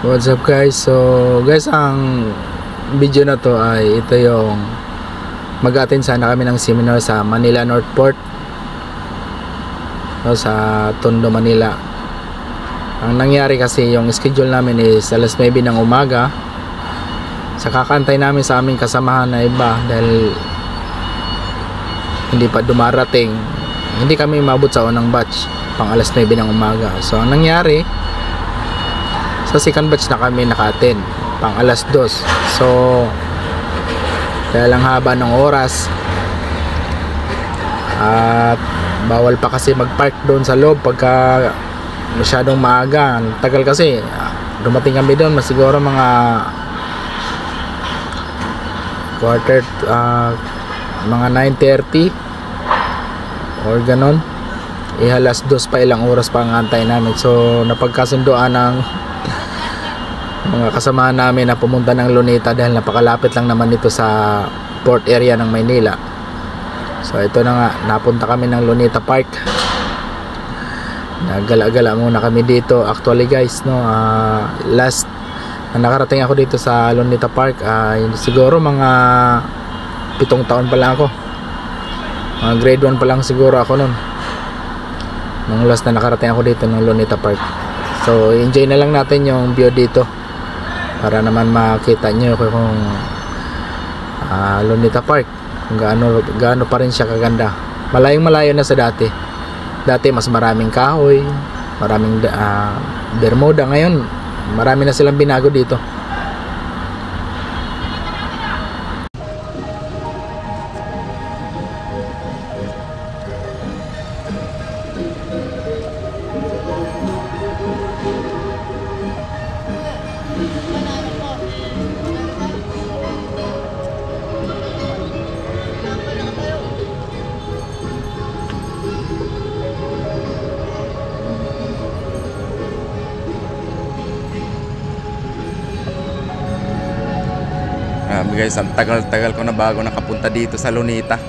What's up guys? So guys, ang video na to ay ito yung mag-attend sana kami ng seminar sa Manila Northport, sa Tondo, Manila. Ang nangyari kasi yung schedule namin is alas 9 ng umaga. Sa kakantay namin sa aming kasamahan na iba dahil hindi pa dumarating, hindi kami mabot sa unang batch pang alas 9 ng umaga. So ang nangyari, sa second batch na kami naka-attend pang alas 2. So kaya lang haba ng oras at bawal pa kasi mag-park doon sa loob pagka masyadong maaga. Tagal kasi dumating kami doon siguro mga mga 9:30 or ganon. Alas 2 pa, ilang oras pa ang antay namin. So napagkasundoan ng mga kasamahan namin na pumunta ng Luneta dahil napakalapit lang naman ito sa port area ng Maynila. So ito na nga, napunta kami ng Luneta Park. Nagala-gala muna kami dito. Actually guys, last na nakarating ako dito sa Luneta Park siguro mga 7 taon pa lang ako. Mga grade 1 pa lang siguro ako nun nung last na nakarating ako dito ng Luneta Park. So enjoy na lang natin yung view dito para naman makita nyo kung Luneta Park, kung gaano pa rin siya kaganda. Malayong malayo na sa dati. Dati mas maraming kahoy, maraming bermuda. Ngayon marami na silang binago dito. Guys, ang tagal-tagal ko na bago nakapunta dito sa Luneta.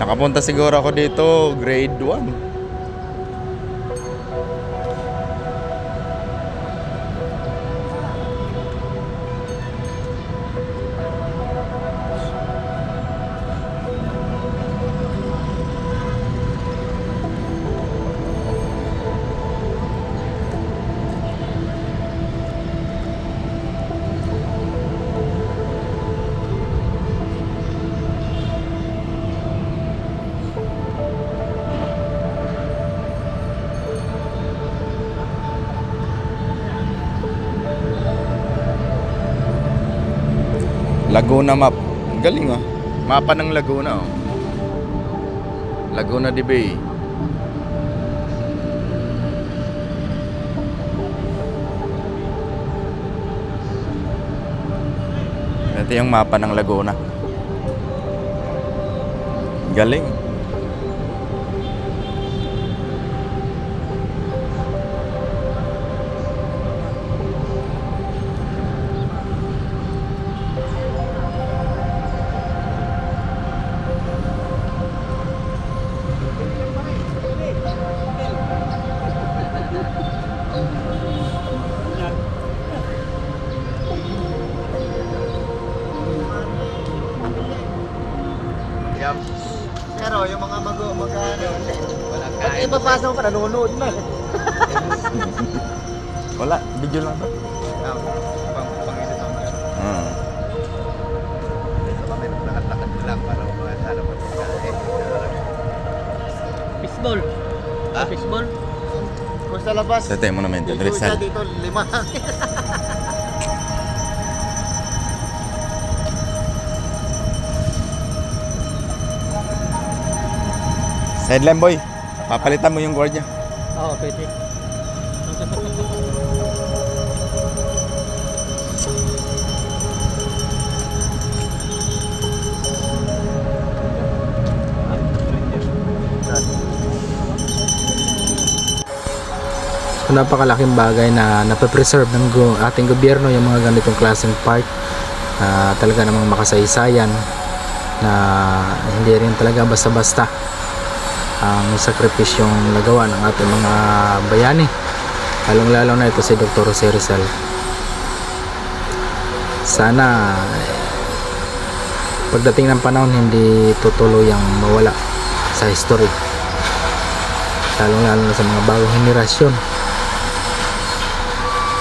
Nakapunta siguro ako dito grade 1. Laguna map. Galing mapa ng Laguna Laguna de Bay. Ito yung mapa ng Laguna. Galing. Pero yung mga pag ipapasa mo pa, nanonood na. Wala, video lang to. Pang-isit ang mga. Dito kami naglalakad lang para sana magkakain. Fishball. Fishball. Kung sa labas, Sa tayo mo naman dito. dito 5. Sideline boy, papalitan mo yung gwardiya. Oo, pwede. So napakalaking bagay na nape-preserve ng ating gobyerno yung mga ganitong klaseng park na talaga namang makasaysayan, na hindi rin talaga basta-basta ang sakripisyong nagawa ng ating mga bayani, lalong-lalo na ito si Dr. Jose Rizal. Sana pagdating ng panahon hindi tutuluyang mawala sa history, lalong-lalo na sa mga bagong henerasyon,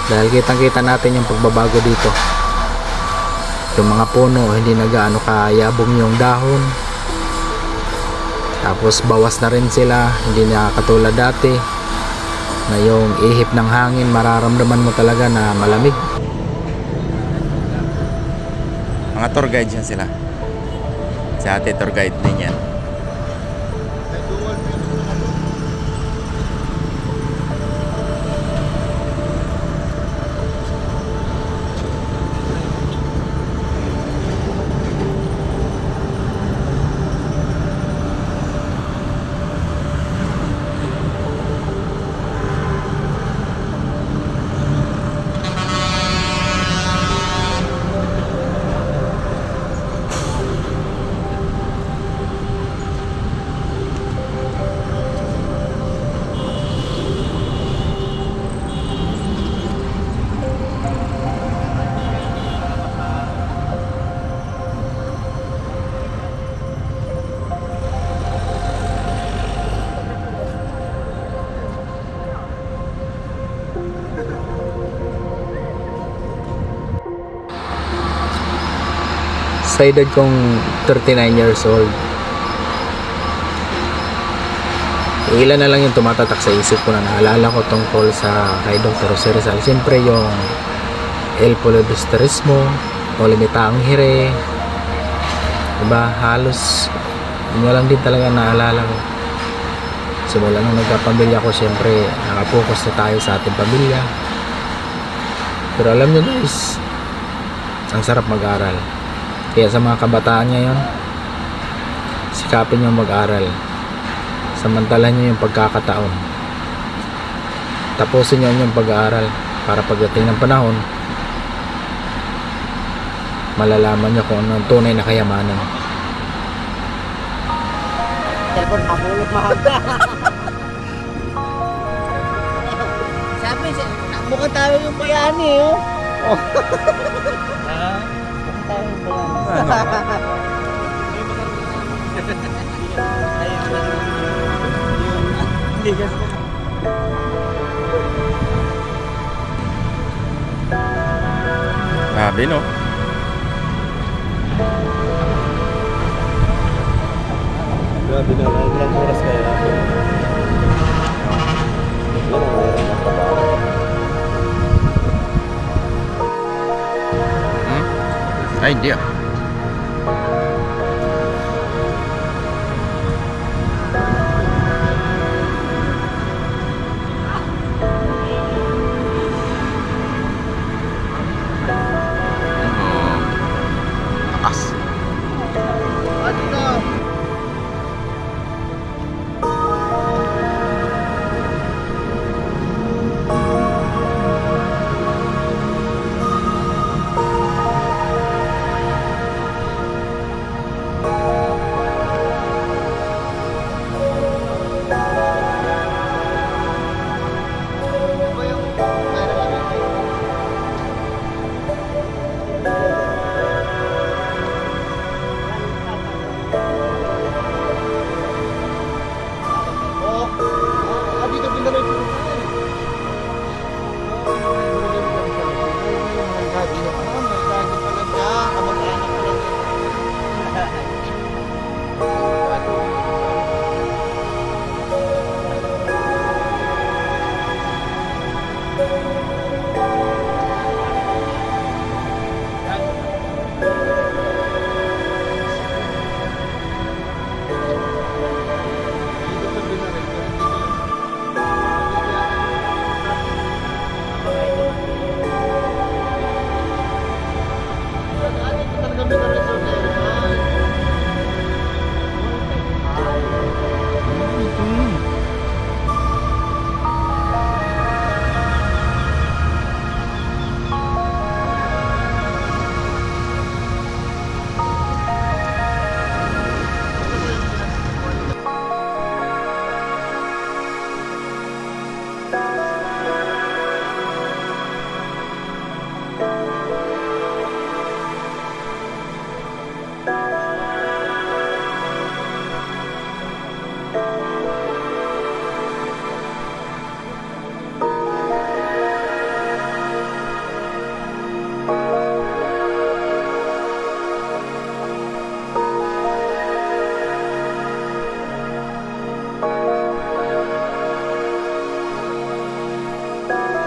dahil kitang-kita natin yung pagbabago dito. Yung mga puno hindi na gaano kayabong yung dahon, tapos bawas na rin sila, hindi na katulad dati na yung ihip ng hangin mararamdaman mo talaga na malamig. Mga tour guide yan sila. Si ate tour guide din yan. Sa edad kong 39 years old, ilan na lang yung tumatatak sa isip ko na naalala ko tungkol sa kay Dr. Jose Rizal. Siyempre yung El Polibusterismo o Limitaang Hire, diba? Halos yun lang din talaga naalala ko. Simula nung nagkapamilya ko, siyempre nakapokus na tayo sa ating pamilya. Pero alam nyo guys, ang sarap mag-aral. Kaya sa mga kabataan ngayon, sikapin nyo mag-aral, samantalan nyo yung pagkakataon, tapusin nyo yung pag-aaral para pagdating ng panahon malalaman nyo kung ano ang tunay na kayamanan. Telepon pamulot mahaba. Sabi, mukhang tayo yung bayani, oh. Grabe no? Grabe na, ilang oras kaya. Ay, hindi ah. Takas. Bye.